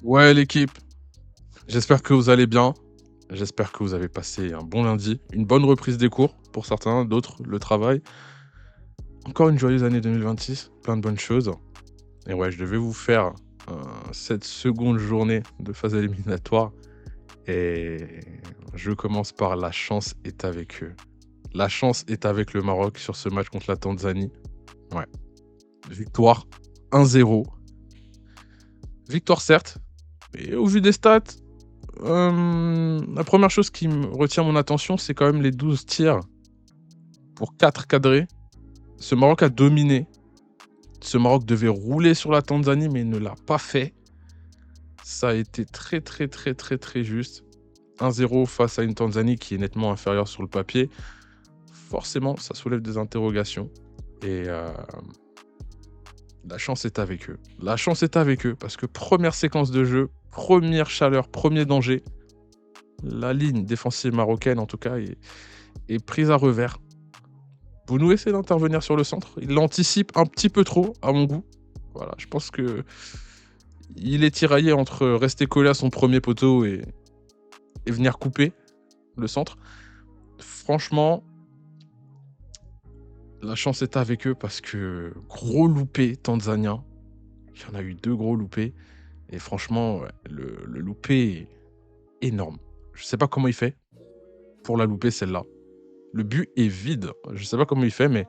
Ouais, l'équipe, j'espère que vous allez bien. J'espère que vous avez passé un bon lundi, une bonne reprise des cours pour certains, d'autres le travail. Encore une joyeuse année 2026, plein de bonnes choses. Et ouais, je devais vous faire cette seconde journée de phase éliminatoire. Et je commence par la chance est avec eux. La chance est avec le Maroc sur ce match contre la Tanzanie. Ouais, victoire 1-0. Victoire certes, mais au vu des stats, la première chose qui me retient mon attention, c'est quand même les 12 tirs pour 4 cadrés. Ce Maroc a dominé. Ce Maroc devait rouler sur la Tanzanie, mais ne l'a pas fait. Ça a été très, très, très, très, très juste. 1-0 face à une Tanzanie qui est nettement inférieure sur le papier. Forcément, ça soulève des interrogations. Et la chance est avec eux. La chance est avec eux parce que première séquence de jeu, première chaleur, premier danger. La ligne défensive marocaine, en tout cas, est prise à revers. Bounou essaie d'intervenir sur le centre. Il l'anticipe un petit peu trop, à mon goût. Voilà, je pense que il est tiraillé entre rester collé à son premier poteau et venir couper le centre. Franchement, la chance est avec eux parce que gros loupé tanzanien. Il y en a eu 2 gros loupés. Et franchement, ouais, le loupé est énorme. Je sais pas comment il fait pour la louper celle-là. Le but est vide. Je sais pas comment il fait, mais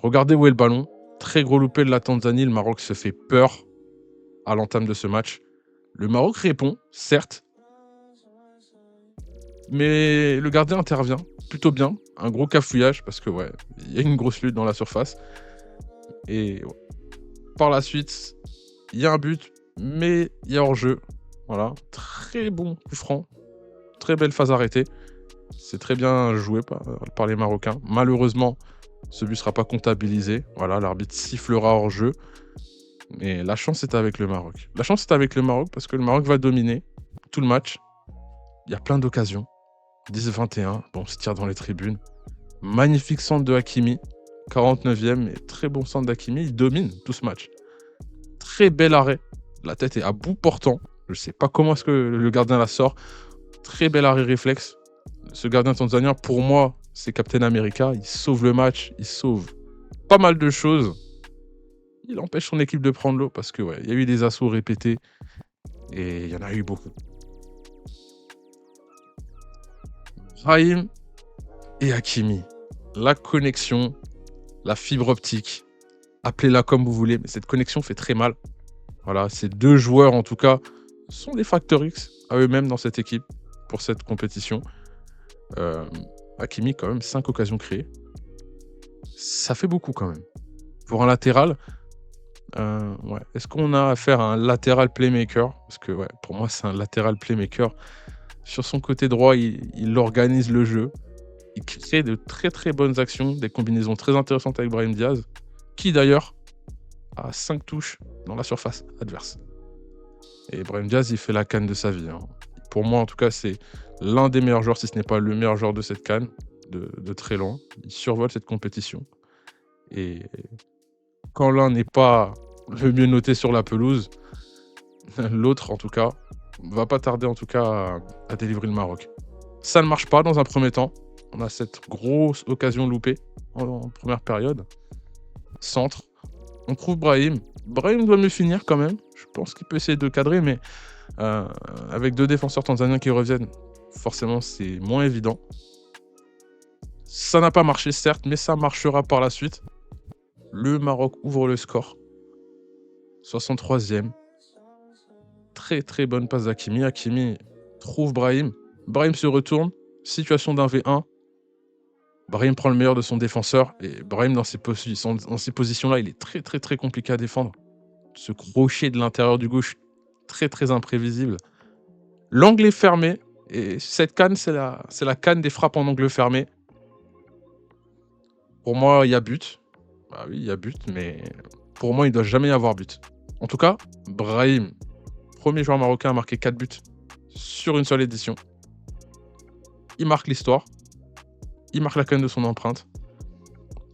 regardez où est le ballon. Très gros loupé de la Tanzanie. Le Maroc se fait peur à l'entame de ce match. Le Maroc répond, certes, mais le gardien intervient plutôt bien. Un gros cafouillage parce que, ouais, il y a une grosse lutte dans la surface. Et ouais, par la suite, il y a un but, mais il y a hors-jeu. Voilà, très bon coup franc. Très belle phase arrêtée. C'est très bien joué par les Marocains. Malheureusement, ce but ne sera pas comptabilisé. Voilà, l'arbitre sifflera hors jeu. Mais la chance est avec le Maroc. La chance est avec le Maroc parce que le Maroc va dominer tout le match. Il y a plein d'occasions. 10-21, bon, on se tire dans les tribunes. Magnifique centre de Hakimi. 49e, et très bon centre d'Hakimi. Il domine tout ce match. Très bel arrêt. La tête est à bout portant. Je ne sais pas comment est-ce que le gardien la sort. Très bel arrêt réflexe. Ce gardien tanzanien, pour moi, c'est Captain America. Il sauve le match, il sauve pas mal de choses. Il empêche son équipe de prendre l'eau parce que ouais, il y a eu des assauts répétés et il y en a eu beaucoup. Brahim et Hakimi, la connexion, la fibre optique, appelez-la comme vous voulez, mais cette connexion fait très mal. Voilà, ces 2 joueurs en tout cas sont des facteurs X à eux-mêmes dans cette équipe pour cette compétition. Hakimi, quand même, 5 occasions créées. Ça fait beaucoup quand même. Pour un latéral, ouais. Est-ce qu'on a affaire à un latéral playmaker? Parce que ouais, pour moi, c'est un latéral playmaker. Sur son côté droit, il organise le jeu. Il crée de très très bonnes actions, des combinaisons très intéressantes avec Brahim Diaz, qui d'ailleurs a 5 touches dans la surface adverse. Et Brahim Diaz, il fait la CAN de sa vie, hein. Pour moi, en tout cas, c'est l'un des meilleurs joueurs, si ce n'est pas le meilleur joueur de cette CAN, de très loin. Il survole cette compétition. Et quand l'un n'est pas le mieux noté sur la pelouse, l'autre, en tout cas, va pas tarder en tout cas à délivrer le Maroc. Ça ne marche pas dans un premier temps. On a cette grosse occasion loupée en première période. Centre. On trouve Brahim. Brahim doit mieux finir quand même. Je pense qu'il peut essayer de cadrer, mais avec 2 défenseurs tanzaniens qui reviennent, forcément c'est moins évident. Ça n'a pas marché certes, mais ça marchera par la suite. Le Maroc ouvre le score. 63e. Très très bonne passe d'Hakimi. Hakimi trouve Brahim. Brahim se retourne. Situation d'un V1. Brahim prend le meilleur de son défenseur. Et Brahim, dans ces positions-là, il est très très très compliqué à défendre. Ce crochet de l'intérieur du gauche, très très imprévisible. L'angle est fermé. Et cette canne, c'est la canne des frappes en angle fermé. Pour moi, il y a but. Bah oui, il y a but, mais pour moi, il ne doit jamais y avoir but. En tout cas, Brahim, premier joueur marocain à marquer 4 buts sur une seule édition. Il marque l'histoire. Il marque la canne de son empreinte.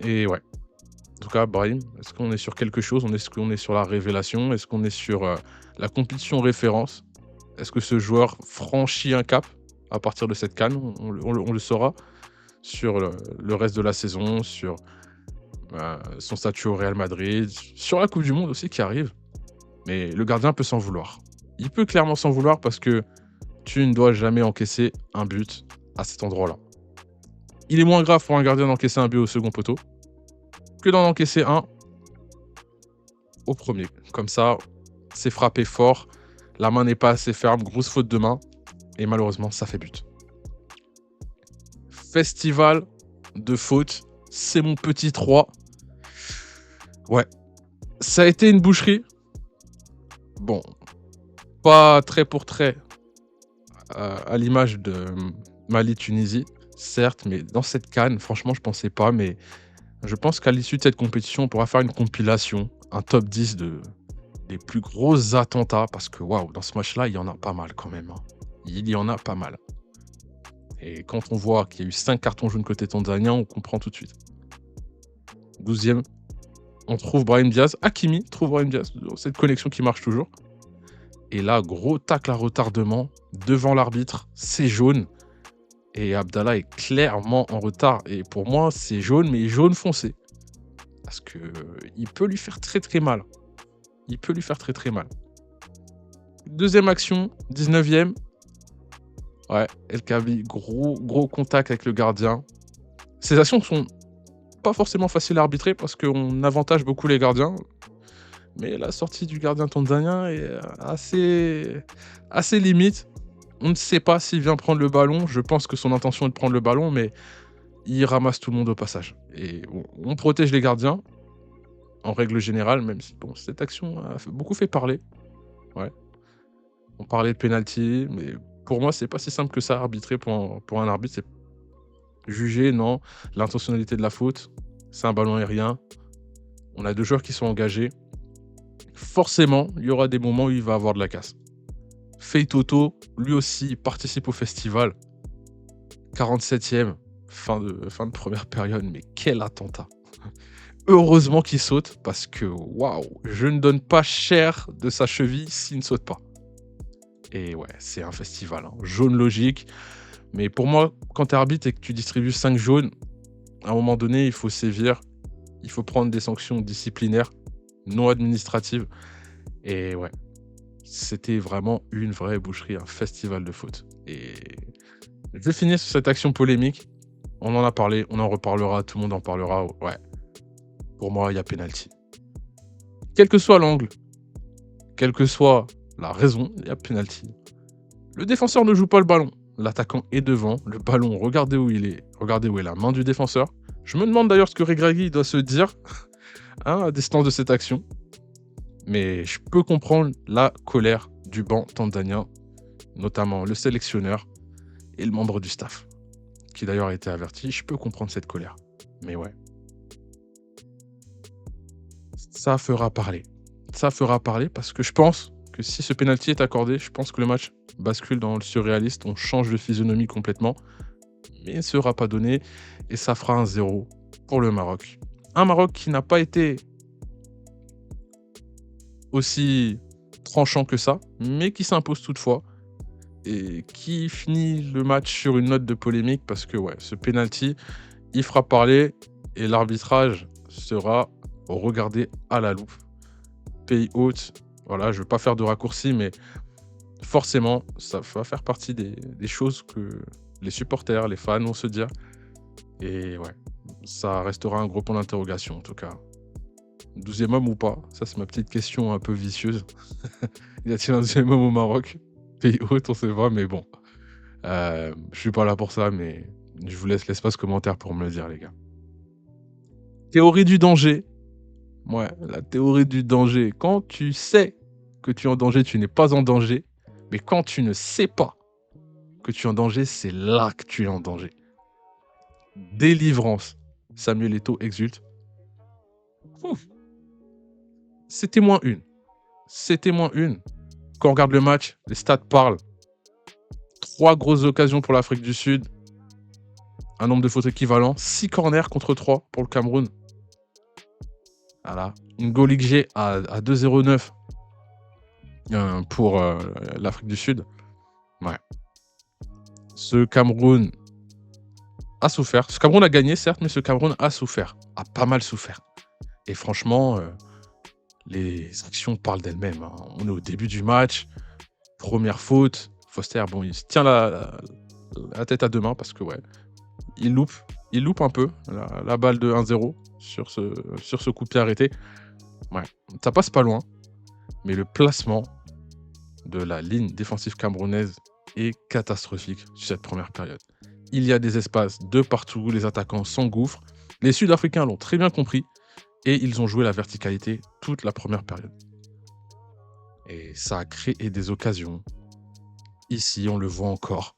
Et ouais. En tout cas, Brahim, est-ce qu'on est sur quelque chose? Est-ce qu'on est sur la révélation? Est-ce qu'on est sur la compétition référence? Est-ce que ce joueur franchit un cap à partir de cette CAN? On le saura sur le reste de la saison, sur son statut au Real Madrid, sur la Coupe du Monde aussi qui arrive. Mais le gardien peut s'en vouloir. Il peut clairement s'en vouloir parce que tu ne dois jamais encaisser un but à cet endroit-là. Il est moins grave pour un gardien d'encaisser un but au second poteau que d'en encaisser un au premier. Comme ça, c'est frappé fort, la main n'est pas assez ferme, grosse faute de main, et malheureusement, ça fait but. Festival de fautes, c'est mon petit 3. Ouais, ça a été une boucherie. Bon, pas trait pour trait à l'image de Mali-Tunisie, certes, mais dans cette CAN, franchement, je pensais pas, mais je pense qu'à l'issue de cette compétition, on pourra faire une compilation, un top 10 des plus gros attentats, parce que waouh, dans ce match-là, il y en a pas mal quand même. Hein. Il y en a pas mal. Et quand on voit qu'il y a eu 5 cartons jaunes côté tanzanien, on comprend tout de suite. 12e, on trouve Brahim Diaz. Hakimi trouve Brahim Diaz. Cette connexion qui marche toujours. Et là, gros tacle à retardement devant l'arbitre. C'est jaune. Et Abdallah est clairement en retard. Et pour moi, c'est jaune, mais jaune foncé. Parce que il peut lui faire très très mal. Il peut lui faire très très mal. Deuxième action, 19e. Ouais, El Kabi, gros contact avec le gardien. Ces actions sont pas forcément faciles à arbitrer parce qu'on avantage beaucoup les gardiens. Mais la sortie du gardien tanzanien est assez limite. On ne sait pas s'il vient prendre le ballon. Je pense que son intention est de prendre le ballon, mais il ramasse tout le monde au passage. Et on protège les gardiens, en règle générale, même si bon, cette action a beaucoup fait parler. Ouais. On parlait de penalty, mais pour moi, c'est pas si simple que ça à arbitrer pour un arbitre. C'est juger, non, l'intentionnalité de la faute. C'est un ballon aérien. On a deux joueurs qui sont engagés. Forcément, il y aura des moments où il va avoir de la casse. Fei Toto, lui aussi, participe au festival. 47e, fin de première période, mais quel attentat. Heureusement qu'il saute, parce que, waouh, je ne donne pas cher de sa cheville s'il ne saute pas. Et ouais, c'est un festival. Hein. Jaune logique. Mais pour moi, quand tu es arbitre et que tu distribues 5 jaunes, à un moment donné, il faut sévir. Il faut prendre des sanctions disciplinaires, non administratives. Et ouais, c'était vraiment une vraie boucherie, un festival de faute. Et je vais finir sur cette action polémique. On en a parlé, on en reparlera, tout le monde en parlera. Ouais, pour moi, il y a pénalty. Quel que soit l'angle, quelle que soit la raison, il y a pénalty. Le défenseur ne joue pas le ballon. L'attaquant est devant. Le ballon, regardez où il est. Regardez où est la main du défenseur. Je me demande d'ailleurs ce que Regragui doit se dire à distance de cette action. Mais je peux comprendre la colère du banc tanzanien, notamment le sélectionneur et le membre du staff, qui d'ailleurs a été averti. Je peux comprendre cette colère. Mais ouais. Ça fera parler. Ça fera parler parce que je pense que si ce penalty est accordé, je pense que le match bascule dans le surréaliste. On change de physionomie complètement. Mais il ne sera pas donné. Et ça fera un 0 pour le Maroc. Un Maroc qui n'a pas été aussi tranchant que ça, mais qui s'impose toutefois et qui finit le match sur une note de polémique parce que ouais, ce penalty, il fera parler et l'arbitrage sera regardé à la loupe. Pays hôte, voilà, je ne veux pas faire de raccourci, mais forcément, ça va faire partie des choses que les supporters, les fans vont se dire. Et ouais, ça restera un gros point d'interrogation en tout cas. 12e homme ou pas? Ça, c'est ma petite question un peu vicieuse. Y a-t-il un 12e homme au Maroc? Pays hôte, on sait pas, mais bon. Je suis pas là pour ça, mais je vous laisse l'espace commentaire pour me le dire, les gars. Théorie du danger. Ouais, la théorie du danger. Quand tu sais que tu es en danger, tu n'es pas en danger. Mais quand tu ne sais pas que tu es en danger, c'est là que tu es en danger. Délivrance. Samuel Eto'o exulte. C'était moins une. C'était moins une. Quand on regarde le match, les stats parlent. 3 grosses occasions pour l'Afrique du Sud. Un nombre de fautes équivalent. 6 corners contre 3 pour le Cameroun. Voilà. Une goal XG à 2,09. pour l'Afrique du Sud. Ouais. Ce Cameroun a souffert. Ce Cameroun a gagné, certes, mais ce Cameroun a souffert. A pas mal souffert. Et franchement, les actions parlent d'elles-mêmes, hein. On est au début du match. Première faute. Foster, bon, il se tient la tête à deux mains parce que, ouais, il loupe. Il loupe un peu la balle de 1-0 sur ce coup de pied arrêté. Ouais, ça passe pas loin. Mais le placement de la ligne défensive camerounaise est catastrophique sur cette première période. Il y a des espaces de partout, les attaquants s'engouffrent. Les Sud-Africains l'ont très bien compris et ils ont joué la verticalité toute la première période. Et ça a créé des occasions. Ici, on le voit encore.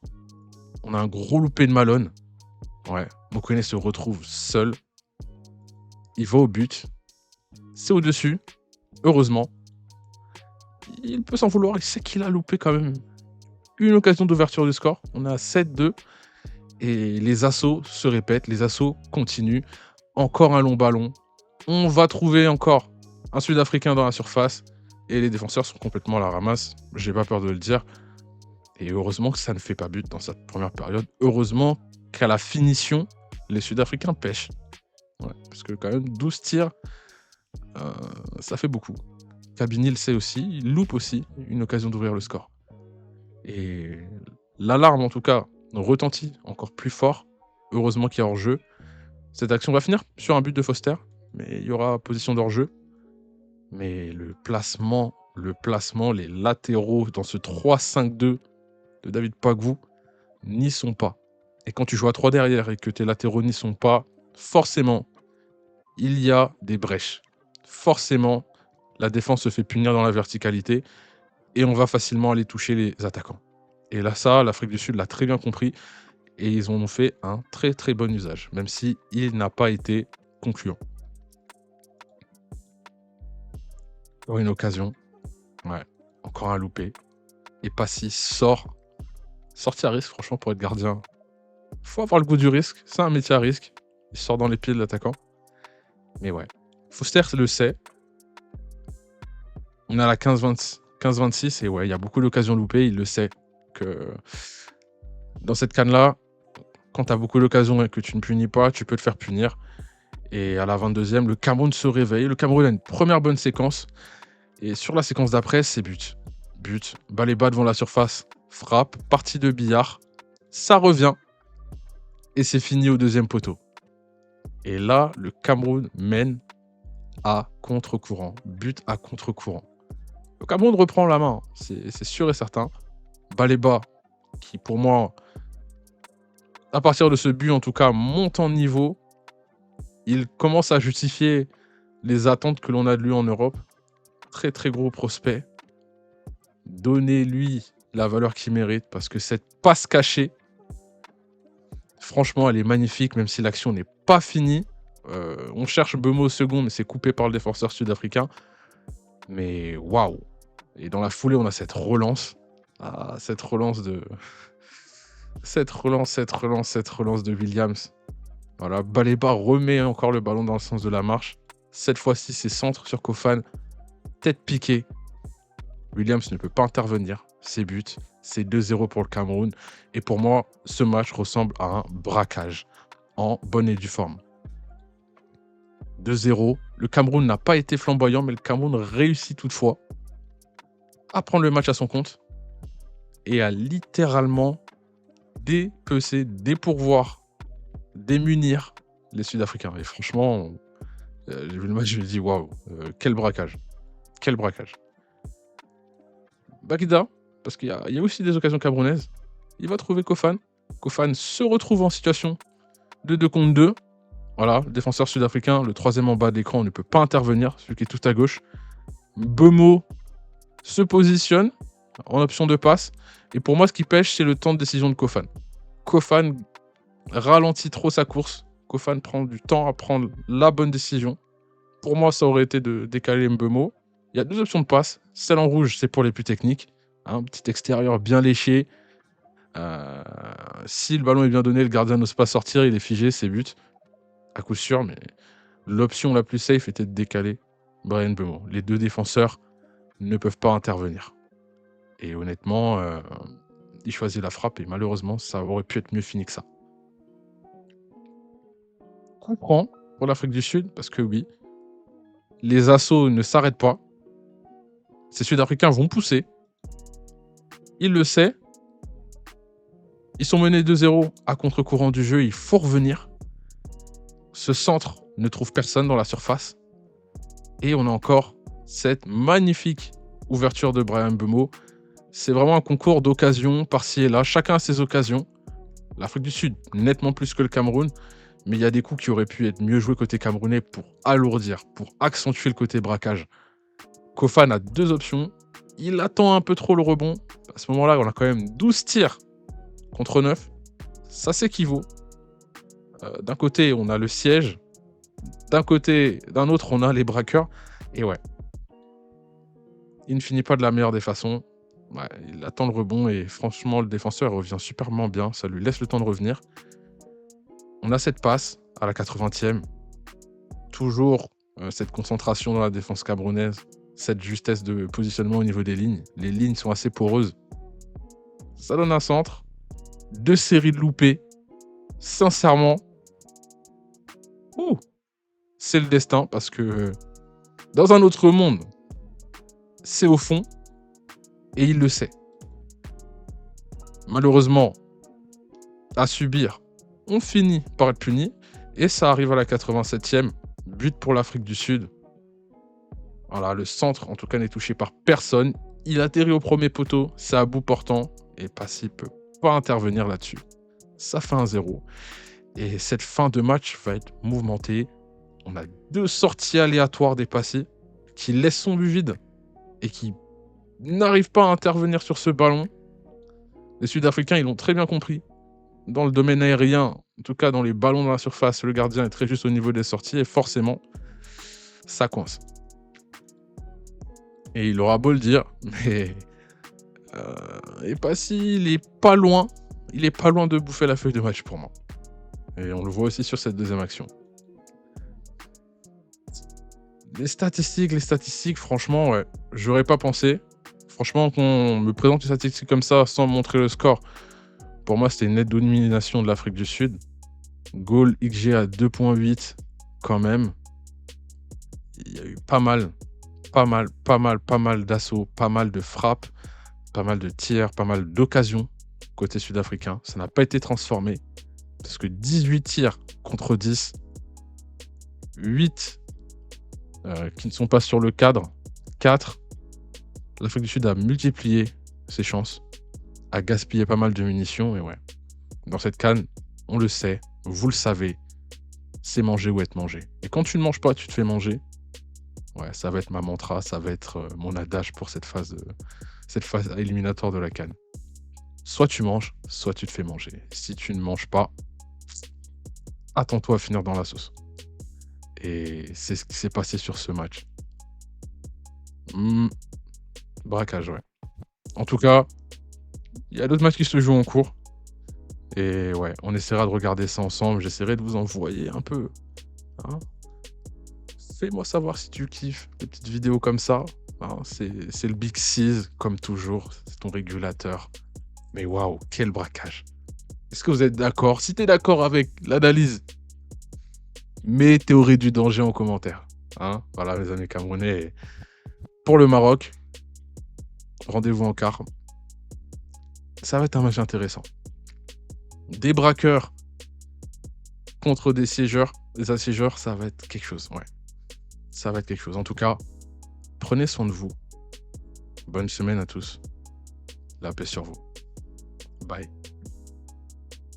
On a un gros loupé de Malone. Ouais, Mokone se retrouve seul. Il va au but. C'est au-dessus. Heureusement. Il peut s'en vouloir. Il sait qu'il a loupé quand même une occasion d'ouverture du score. On a 7-2. Et les assauts se répètent. Les assauts continuent. Encore un long ballon. On va trouver encore un Sud-Africain dans la surface. Et les défenseurs sont complètement à la ramasse. J'ai pas peur de le dire. Et heureusement que ça ne fait pas but dans cette première période. Heureusement qu'à la finition, les Sud-Africains pêchent. Ouais, parce que quand même, 12 tirs, ça fait beaucoup. Kabini le sait aussi, il loupe aussi une occasion d'ouvrir le score. Et l'alarme, en tout cas, retentit encore plus fort. Heureusement qu'il y a hors-jeu. Cette action va finir sur un but de Foster, mais il y aura position d'hors-jeu. Mais le placement, les latéraux dans ce 3-5-2 de David Pagvou n'y sont pas. Et quand tu joues à 3 derrière et que tes latéraux n'y sont pas, forcément, il y a des brèches. Forcément, la défense se fait punir dans la verticalité et on va facilement aller toucher les attaquants. Et là, ça, l'Afrique du Sud l'a très bien compris et ils en ont fait un très très bon usage, même si il n'a pas été concluant. Encore une occasion. Ouais, encore un loupé. Et Passy sort. Sortie à risque, franchement, pour être gardien. Faut avoir le goût du risque. C'est un métier à risque. Il sort dans les pieds de l'attaquant. Mais ouais. Foster le sait. On est à la 15-26 et ouais, il y a beaucoup d'occasions loupées. Il le sait que dans cette canne-là, quand tu as beaucoup d'occasions et que tu ne punis pas, tu peux te faire punir. Et à la 22e, le Cameroun se réveille. Le Cameroun a une première bonne séquence. Et sur la séquence d'après, c'est but. But. Balle bas devant la surface. Frappe. Partie de billard. Ça revient. Et c'est fini au deuxième poteau. Et là, le Cameroun mène à contre-courant. But à contre-courant. Le Cameroun reprend la main, c'est sûr et certain. Baleba, qui pour moi, à partir de ce but en tout cas, monte en niveau. Il commence à justifier les attentes que l'on a de lui en Europe. Très très gros prospect. Donnez-lui la valeur qu'il mérite parce que cette passe cachée, franchement, elle est magnifique, même si l'action n'est pas finie. On cherche Bemo au second, mais c'est coupé par le défenseur sud-africain. Mais waouh! Et dans la foulée, on a cette relance. Ah, cette relance de Williams. Voilà, Baleba remet encore le ballon dans le sens de la marche. Cette fois-ci, c'est centre sur Kofan. Tête piquée. Williams ne peut pas intervenir. C'est but. C'est 2-0 pour le Cameroun. Et pour moi, ce match ressemble à un braquage en bonne et due forme. 2-0. Le Cameroun n'a pas été flamboyant, mais le Cameroun réussit toutefois à prendre le match à son compte et à littéralement dépecer, dépourvoir, démunir les Sud-Africains. Et franchement, j'ai vu le match, je me dis waouh, quel braquage. Quel braquage. Bagda, parce qu'il y a aussi des occasions camerounaises, il va trouver Kofan. Kofan se retrouve en situation de 2 contre 2. Voilà, le défenseur sud-africain, le troisième en bas de l'écran, ne peut pas intervenir, celui qui est tout à gauche. Bemo se positionne en option de passe. Et pour moi, ce qui pêche, c'est le temps de décision de Kofan. Kofan ralentit trop sa course. Kofan prend du temps à prendre la bonne décision. Pour moi, ça aurait été de décaler Mbeumo. Il y a 2 options de passe. Celle en rouge, c'est pour les plus techniques. Un petit extérieur bien léché. Si le ballon est bien donné, le gardien n'ose pas sortir, il est figé, c'est but. À coup sûr, mais l'option la plus safe était de décaler Bryan Mbeumo. Les 2 défenseurs ne peuvent pas intervenir. Et honnêtement, il choisit la frappe et malheureusement, ça aurait pu être mieux fini que ça. Comprends pour l'Afrique du Sud parce que oui, les assauts ne s'arrêtent pas. Ces Sud-Africains vont pousser. Il le sait. Ils sont menés 2-0 à contre-courant du jeu. Il faut revenir. Ce centre ne trouve personne dans la surface. Et on a encore cette magnifique ouverture de Bryan Mbeumo. C'est vraiment un concours d'occasions par-ci et là. Chacun a ses occasions. L'Afrique du Sud, nettement plus que le Cameroun. Mais il y a des coups qui auraient pu être mieux joués côté camerounais pour alourdir, pour accentuer le côté braquage. Kofan a 2 options. Il attend un peu trop le rebond. À ce moment-là, on a quand même 12 tirs contre 9. Ça s'équivaut. D'un côté, on a le siège. D'un autre, on a les braqueurs. Et ouais, il ne finit pas de la meilleure des façons. Ouais, il attend le rebond et franchement, le défenseur revient superment bien. Ça lui laisse le temps de revenir. On a cette passe à la 80e. Toujours cette concentration dans la défense camerounaise. Cette justesse de positionnement au niveau des lignes. Les lignes sont assez poreuses. Ça donne un centre. 2 séries de loupés. Sincèrement, c'est le destin parce que dans un autre monde, c'est au fond et il le sait. Malheureusement, à subir, on finit par être puni et ça arrive à la 87e. But pour l'Afrique du Sud. Voilà, le centre, en tout cas, n'est touché par personne. Il atterrit au premier poteau, c'est à bout portant et Passy peut pas intervenir là-dessus. Ça fait 1-0. Et cette fin de match va être mouvementée. On a 2 sorties aléatoires des Passy qui laissent son but vide et qui n'arrivent pas à intervenir sur ce ballon. Les Sud-Africains, ils l'ont très bien compris. Dans le domaine aérien, en tout cas dans les ballons dans la surface, le gardien est très juste au niveau des sorties et forcément, ça coince. Et il aura beau le dire, mais et Passy, il est pas loin. Il est pas loin de bouffer la feuille de match pour moi. Et on le voit aussi sur cette deuxième action. Les statistiques, franchement, ouais, j'aurais pas pensé. Franchement, qu'on me présente une statistique comme ça sans montrer le score, pour moi, c'était une nette domination de l'Afrique du Sud. Goal XG à 2.8, quand même. Il y a eu pas mal d'assauts, pas mal de frappes, pas mal de tirs, pas mal d'occasions côté sud-africain. Ça n'a pas été transformé. Parce que 18 tirs contre 10, 8 qui ne sont pas sur le cadre, 4. L'Afrique du Sud a multiplié ses chances, a gaspillé pas mal de munitions. Et ouais, dans cette CAN, on le sait, vous le savez, c'est manger ou être mangé. Et quand tu ne manges pas, tu te fais manger. Ouais, ça va être ma mantra, ça va être mon adage pour cette phase éliminatoire de la CAN. Soit tu manges, soit tu te fais manger. Si tu ne manges pas, attends-toi à finir dans la sauce. Et c'est ce qui s'est passé sur ce match. Braquage, ouais. En tout cas, il y a d'autres matchs qui se jouent en cours. Et ouais, on essaiera de regarder ça ensemble. J'essaierai de vous envoyer un peu. Hein. Fais-moi savoir si tu kiffes des petites vidéos comme ça. Hein. C'est le Big Six, comme toujours. C'est ton régulateur. Mais waouh, quel braquage. Est-ce que vous êtes d'accord? Si tu es d'accord avec l'analyse, mets théorie du danger en commentaire. Hein, voilà, les amis camerounais. Pour le Maroc, rendez-vous en quart. Ça va être un match intéressant. Des braqueurs contre des siégeurs. Des assiégeurs, ça va être quelque chose. Ouais. Ça va être quelque chose. En tout cas, prenez soin de vous. Bonne semaine à tous. La paix sur vous. Bye.